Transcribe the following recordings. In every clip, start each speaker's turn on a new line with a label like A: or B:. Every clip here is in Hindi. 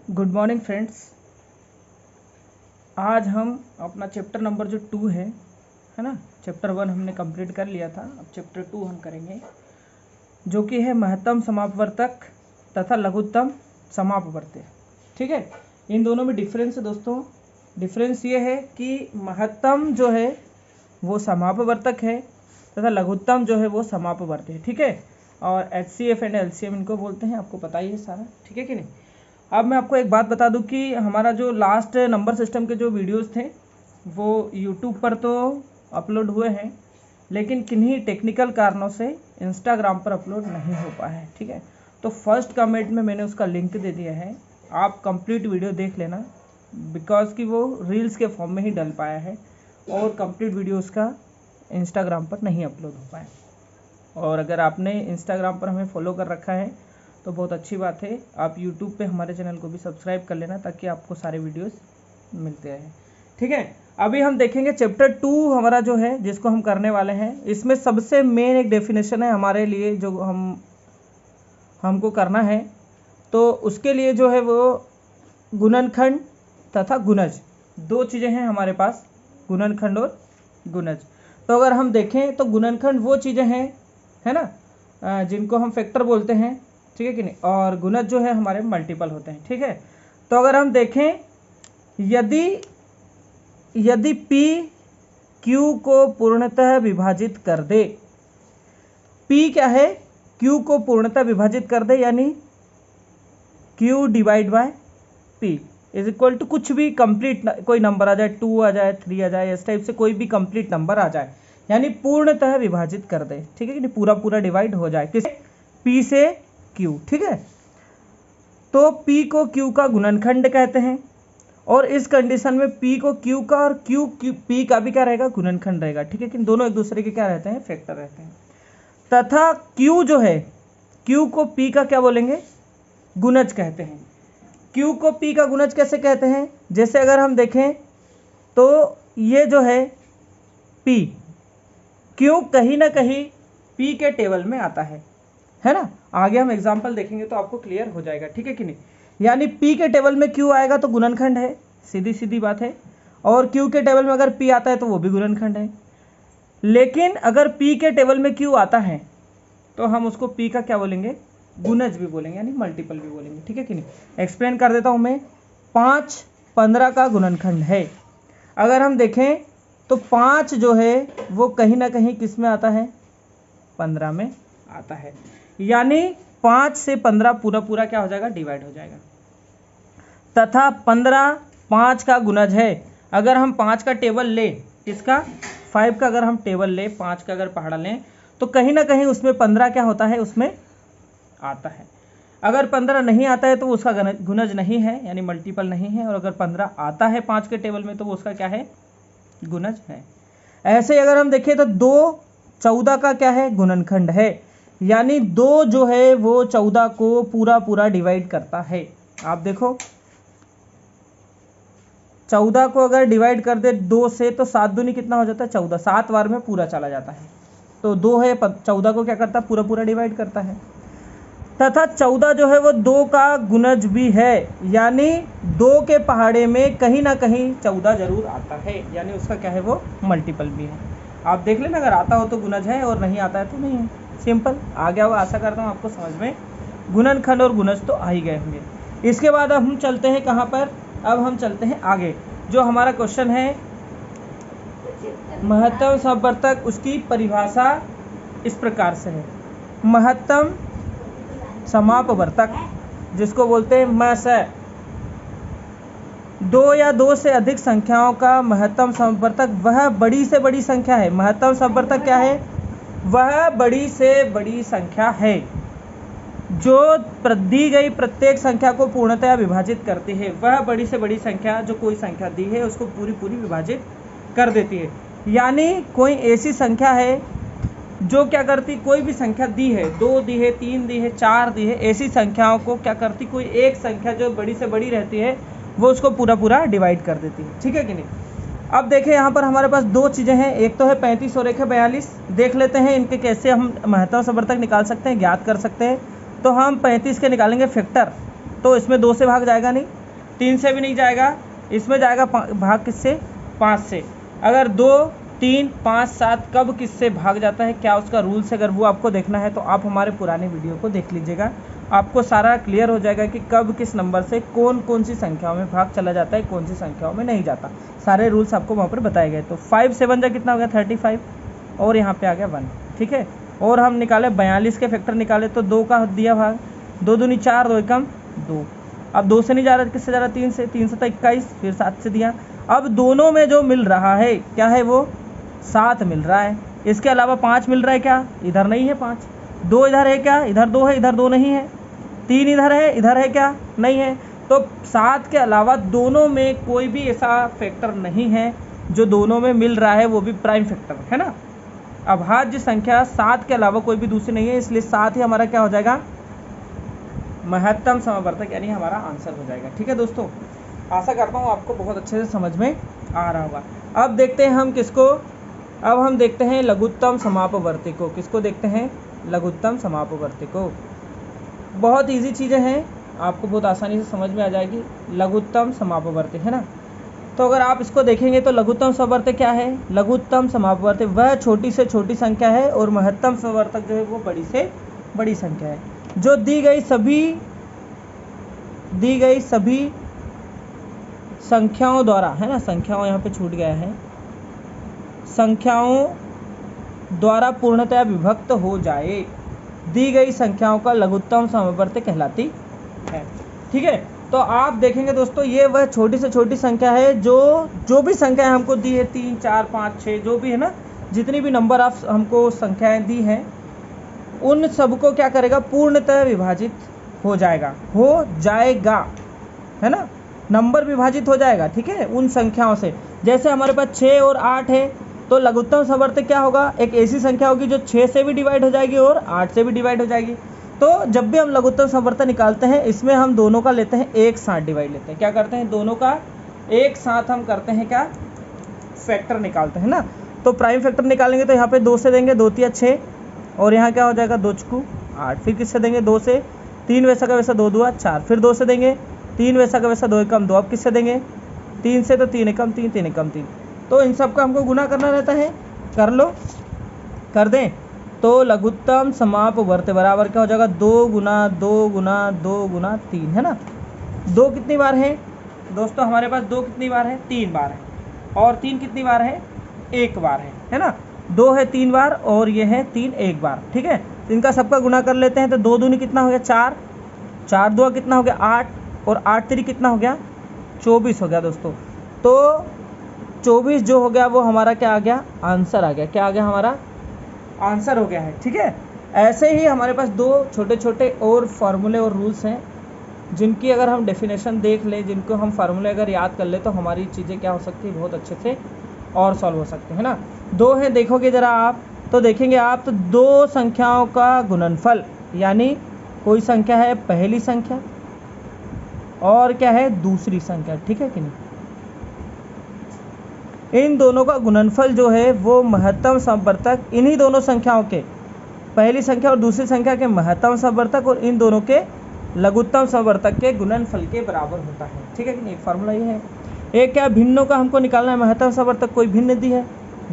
A: Good morning friends. आज हम अपना चैप्टर नंबर जो 2 है ना, चैप्टर 1 हमने कंप्लीट कर लिया था। अब चैप्टर 2 हम करेंगे जो कि है महत्तम समापवर्तक तथा लघुत्तम समापवर्तक। ठीक है, इन दोनों में डिफरेंस है दोस्तों। डिफरेंस ये है कि महत्तम जो है वो समापवर्तक है तथा लघुत्तम जो है वो समापवर्तक है। ठीक है, और HCF एंड LCM इनको बोलते हैं, आपको पता ही है सारा। ठीक है कि नहीं। अब मैं आपको एक बात बता दूं कि हमारा जो लास्ट नंबर सिस्टम के जो वीडियोस थे वो यूट्यूब पर तो अपलोड हुए हैं, लेकिन किन्हीं टेक्निकल कारणों से इंस्टाग्राम पर अपलोड नहीं हो पाए हैं। ठीक है, तो फर्स्ट कमेंट में मैंने उसका लिंक दे दिया है, आप कंप्लीट वीडियो देख लेना, बिकॉज कि वो रील्स के फॉर्म में ही डल पाया है और कंप्लीट वीडियो उसका इंस्टाग्राम पर नहीं अपलोड हो पाया। और अगर आपने इंस्टाग्राम पर हमें फॉलो कर रखा है तो बहुत अच्छी बात है, आप यूट्यूब पे हमारे चैनल को भी सब्सक्राइब कर लेना ताकि आपको सारे वीडियोस मिलते रहें। ठीक है, अभी हम देखेंगे चैप्टर 2 हमारा जो है जिसको हम करने वाले हैं। इसमें सबसे मेन एक डेफिनेशन है हमारे लिए जो हमको करना है, तो उसके लिए जो है वो गुणनखंड तथा गुणज, दो चीज़ें हैं हमारे पास, गुणनखंड और गुणज। तो अगर हम देखें तो गुणनखंड वो चीज़ें हैं, है ना, जिनको हम फैक्टर बोलते हैं। ठीक है कि नहीं, और गुणज जो है हमारे मल्टीपल होते हैं। ठीक है, तो अगर हम देखें यदि P Q को पूर्णतः विभाजित कर दे, P क्या है, Q को पूर्णतः विभाजित कर दे, यानी Q divide by P is equal to कुछ भी कंप्लीट कोई नंबर आ जाए, 2 आ जाए, 3 आ जाए, इस टाइप से कोई भी कंप्लीट नंबर आ जाए, यानी पूर्णतः विभाजित कर दे। ठीक है कि नहीं, पूरा पूरा डिवाइड हो जाए किस P से Q। ठीक है, तो P को Q का गुणनखंड कहते हैं, और इस कंडीशन में P को Q का और Q P का भी क्या रहेगा, गुणनखंड रहेगा। ठीक है कि दोनों एक दूसरे के क्या रहते हैं, फैक्टर रहते हैं। तथा Q जो है, Q को P का क्या बोलेंगे, गुणज कहते हैं। Q को P का गुणज कैसे कहते हैं, जैसे अगर हम देखें तो ये जो है P, Q कहीं ना कहीं P के टेबल में आता है ना। आगे हम एग्जाम्पल देखेंगे तो आपको क्लियर हो जाएगा। ठीक है कि नहीं, यानी P के टेबल में Q आएगा तो गुणनखंड है, सीधी सीधी बात है, और Q के टेबल में अगर P आता है तो वो भी गुणनखंड है। लेकिन अगर P के टेबल में Q आता है तो हम उसको P का क्या बोलेंगे, गुणज भी बोलेंगे, यानी मल्टीपल भी बोलेंगे। ठीक है कि नहीं, एक्सप्लेन कर देता हूँ मैं। 5 15 का गुणनखंड है। अगर हम देखें तो 5 जो है वो कहीं ना कहीं किस में आता है, 15 में आता है, यानी 5 से 15 पूरा पूरा क्या हो जाएगा, डिवाइड हो जाएगा। तथा 15 5 का गुणज है। अगर हम 5 का टेबल ले, इसका 5 का अगर हम टेबल ले, 5 का अगर पहाड़ा लें, तो कहीं ना कहीं उसमें 15 क्या होता है, उसमें आता है। अगर 15 नहीं आता है तो उसका गुणज नहीं है, यानी मल्टीपल नहीं है, और अगर 15 आता है 5 के टेबल में तो वो उसका क्या है, गुणज है। ऐसे अगर हम देखें तो 2 14 का क्या है, गुणनखंड है, यानी 2 जो है वो 14 को पूरा पूरा डिवाइड करता है। आप देखो 14 को अगर डिवाइड कर दे 2 से तो 7 दूनी कितना हो जाता है, 14, 7 बार में पूरा चला जाता है। तो 2 है, 14 को क्या करता है, पूरा पूरा डिवाइड करता है। तथा 14 जो है वो 2 का गुणज भी है, यानी 2 के पहाड़े में कहीं ना कहीं 14 जरूर आता है, यानी उसका क्या है, वो मल्टीपल भी है। आप देख लेना, अगर आता हो तो गुणज है और नहीं आता है तो नहीं है। सिंपल आ गया वो, आशा करता हूँ आपको समझ में गुणनखंड और गुणज तो आ ही गए होंगे। इसके बाद अब हम चलते हैं कहाँ पर, अब हम चलते हैं आगे। जो हमारा क्वेश्चन है महत्तम समवर्तक, उसकी परिभाषा इस प्रकार से है। महत्तम समापवर्तक जिसको बोलते हैं मस, 2 या 2 से अधिक संख्याओं का महत्तम समवर्तक वह बड़ी से बड़ी संख्या है। महत्तम समवर्तक क्या है, वह बड़ी से बड़ी संख्या है जो दी गई प्रत्येक संख्या को पूर्णतया विभाजित करती है। वह बड़ी से बड़ी संख्या जो कोई संख्या दी है उसको पूरी पूरी विभाजित कर देती है, यानी कोई ऐसी संख्या है जो क्या करती, कोई भी संख्या दी है, 2 दी है, 3 दी है, 4 दी है, ऐसी संख्याओं को क्या करती, कोई एक संख्या जो बड़ी से बड़ी रहती है वो उसको पूरा पूरा डिवाइड कर देती है। ठीक है कि नहीं। अब देखें यहाँ पर हमारे पास 2 चीज़ें हैं, एक तो है 35 और एक है 42। देख लेते हैं इनके कैसे हम महत्तम समवर्तक निकाल सकते हैं, ज्ञात कर सकते हैं। तो हम 35 के निकालेंगे फैक्टर, तो इसमें 2 से भाग जाएगा नहीं, 3 से भी नहीं जाएगा, इसमें जाएगा भाग किससे, 5 से। अगर 2, 3, 5, 7 कब किससे भाग जाता है, क्या उसका रूल्स, अगर वो आपको देखना है तो आप हमारे पुराने वीडियो को देख लीजिएगा, आपको सारा क्लियर हो जाएगा कि कब किस नंबर से कौन कौन सी संख्याओं में भाग चला जाता है, कौन सी संख्याओं में नहीं जाता, सारे रूल्स आपको वहाँ पर बताए गए। तो 5 7 जा कितना हो गया 35 और यहाँ पे आ गया 1, ठीक है। और हम निकाले 42 के फैक्टर निकाले तो 2 का दिया भाग, 2 दूनी 4, 2 एकम 2। अब 2 से नहीं जा रहा, किससे जा रहा, 3 से, 3 से तो 21, फिर 7 से दिया। अब दोनों में जो मिल रहा है क्या है, वो 7 मिल रहा है। इसके अलावा 5 मिल रहा है क्या, इधर नहीं है 5, 2 इधर है क्या, इधर 2 है, इधर 2 नहीं है, 3 इधर है क्या, नहीं है। तो 7 के अलावा दोनों में कोई भी ऐसा फैक्टर नहीं है जो दोनों में मिल रहा है, वो भी प्राइम फैक्टर है ना। अभाज्य संख्या 7 के अलावा कोई भी दूसरी नहीं है, इसलिए 7 ही हमारा क्या हो जाएगा, महत्तम समवर्तक, यानी हमारा आंसर हो जाएगा। ठीक है दोस्तों, आशा करता हूँ आपको बहुत अच्छे से समझ में आ रहा होगा। अब देखते हैं हम किसको, अब हम देखते हैं लघुत्तम समापवर्ती को। किसको देखते हैं, लघुत्तम समापवर्ती को। बहुत इजी चीज़ें हैं, आपको बहुत आसानी से समझ में आ जाएगी। लघुत्तम समापवर्ती है ना, तो अगर आप इसको देखेंगे तो लघुत्तम समापवर्ती क्या है, लघुत्तम समापवर्ती वह छोटी से छोटी संख्या है और महत्तम समापवर्तक जो है वो बड़ी से बड़ी संख्या है, जो दी गई सभी संख्याओं द्वारा, है ना, संख्याओं यहाँ पे छूट गया है, संख्याओं द्वारा पूर्णतया विभक्त हो जाए, दी गई संख्याओं का लघुत्तम समापवर्ती कहलाती है। ठीक है, तो आप देखेंगे दोस्तों, ये वह छोटी से छोटी संख्या है जो भी संख्या हमको दी है, 3, 4, 5, 6 जो भी है ना, जितनी भी नंबर ऑफ हमको संख्याएं दी हैं, उन सबको क्या करेगा, पूर्णतः विभाजित हो जाएगा, है ना, नंबर विभाजित हो जाएगा। ठीक है, उन संख्याओं से, जैसे हमारे पास 6 और 8 है, तो लघुत्तम समापवर्तक क्या होगा, एक ऐसी संख्या होगी जो 6 से भी डिवाइड हो जाएगी और 8 से भी डिवाइड हो जाएगी। तो जब भी हम लघुत्तम समापवर्तक निकालते हैं, इसमें हम दोनों का लेते हैं एक साथ डिवाइड लेते हैं, क्या करते हैं, दोनों का एक साथ हम करते हैं क्या, फैक्टर निकालते हैं ना। तो प्राइम फैक्टर निकालेंगे तो यहाँ पे 2 से देंगे, 2 तिया 6, और यहाँ क्या हो जाएगा, 2 चुकू 8, फिर किससे देंगे, 2 से, 3 वैसा का वैसा, 2 दुआ 4, फिर 2 से देंगे, 3 वैसा का वैसा, 2 एकम 2, अब किससे देंगे, 3 से, तो 3 एकम 3, 3 एकम 3। तो इन सब का हमको गुना करना रहता है, कर लो, कर दें, तो लघुत्तम समापवर्ती बराबर क्या हो जाएगा, 2 गुना 2 गुना 2 गुना 3, है ना। 2 कितनी बार है दोस्तों, हमारे पास 2 कितनी बार है, 3 बार है, और 3 कितनी बार है, 1 बार है ना। 2 है 3 बार और ये है 3 1 बार। ठीक है, इनका सबका गुना कर लेते हैं, तो 2 दूनी कितना हो गया, 4, 4 दुआ कितना हो गया, 8, और 8 3 कितना हो गया, 24 हो गया दोस्तों। तो 24 जो हो गया वो हमारा क्या आ गया, आंसर आ गया, क्या आ गया, हमारा आंसर हो गया है। ठीक है, ऐसे ही हमारे पास 2 छोटे छोटे और फार्मूले और रूल्स हैं, जिनकी अगर हम डेफिनेशन देख लें, जिनको हम फार्मूले अगर याद कर ले, तो हमारी चीज़ें क्या हो सकती है, बहुत अच्छे से और सॉल्व हो सकते हैं ना। 2 है, देखोगे ज़रा आप, तो देखेंगे आप, तो 2 संख्याओं का गुणनफल, यानी कोई संख्या है पहली संख्या और क्या है, दूसरी संख्या। ठीक है कि नहीं, इन दोनों का गुणनफल जो है वो महत्तम समवर्तक, इन्हीं दोनों संख्याओं के, पहली संख्या और दूसरी संख्या के महत्तम समवर्तक और इन दोनों के लघुत्तम समवर्तक के गुणनफल के बराबर होता है। ठीक है कि नहीं, एक फार्मूला ये है। एक क्या, भिन्नों का हमको निकालना है महत्तम समवर्तक, कोई भिन्न दी है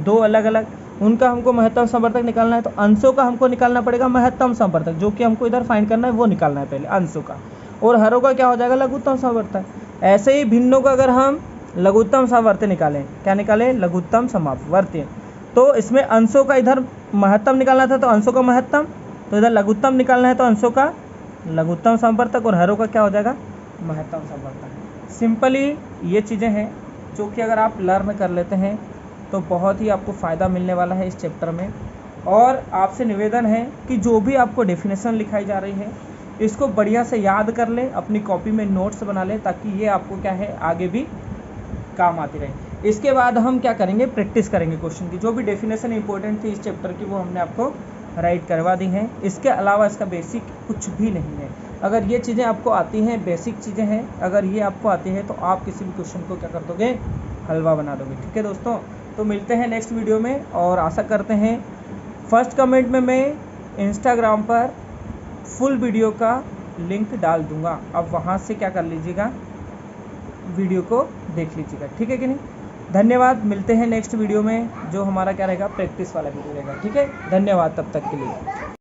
A: 2 अलग अलग, उनका हमको महत्तम समवर्तक निकालना है, तो अंशों का हमको निकालना पड़ेगा महत्तम समवर्तक, जो कि हमको इधर फाइंड करना है, वो निकालना है पहले अंशों का, और हरों का क्या हो जाएगा, लघुत्तम समवर्तक। ऐसे ही भिन्नों का अगर हम लघुत्तम समवर्ती निकालें, क्या निकालें, लघुत्तम समापवर्ती, तो इसमें अंशों का इधर महत्तम निकालना था, तो अंशों का महत्तम, तो इधर लघुत्तम निकालना है, तो अंशों का लघुत्तम समवर्तक, और हरों का क्या हो जाएगा, महत्तम समवर्तक। सिंपली ये चीज़ें हैं जो कि अगर आप लर्न कर लेते हैं तो बहुत ही आपको फ़ायदा मिलने वाला है इस चैप्टर में। और आपसे निवेदन है कि जो भी आपको डेफिनेशन लिखाई जा रही है, इसको बढ़िया से याद कर लें, अपनी कॉपी में नोट्स बना लें, ताकि ये आपको क्या है, आगे भी काम आती रहे। इसके बाद हम क्या करेंगे, प्रैक्टिस करेंगे क्वेश्चन की, जो भी डेफिनेशन इंपॉर्टेंट थी इस चैप्टर की, वो हमने आपको राइट करवा दी हैं। इसके अलावा इसका बेसिक कुछ भी नहीं है। अगर ये चीज़ें आपको आती हैं, बेसिक चीज़ें हैं, अगर ये आपको आती है, तो आप किसी भी क्वेश्चन को क्या कर दोगे, हलवा बना दोगे। ठीक है दोस्तों, तो मिलते हैं नेक्स्ट वीडियो में, और आशा करते हैं फर्स्ट कमेंट में मैं इंस्टाग्राम पर फुल वीडियो का लिंक डाल दूंगा, अब वहाँ से क्या कर लीजिएगा, वीडियो को देख लीजिएगा, ठीक है कि नहीं। धन्यवाद, मिलते हैं नेक्स्ट वीडियो में, जो हमारा क्या रहेगा, प्रैक्टिस वाला वीडियो रहेगा, ठीक है। धन्यवाद तब तक के लिए।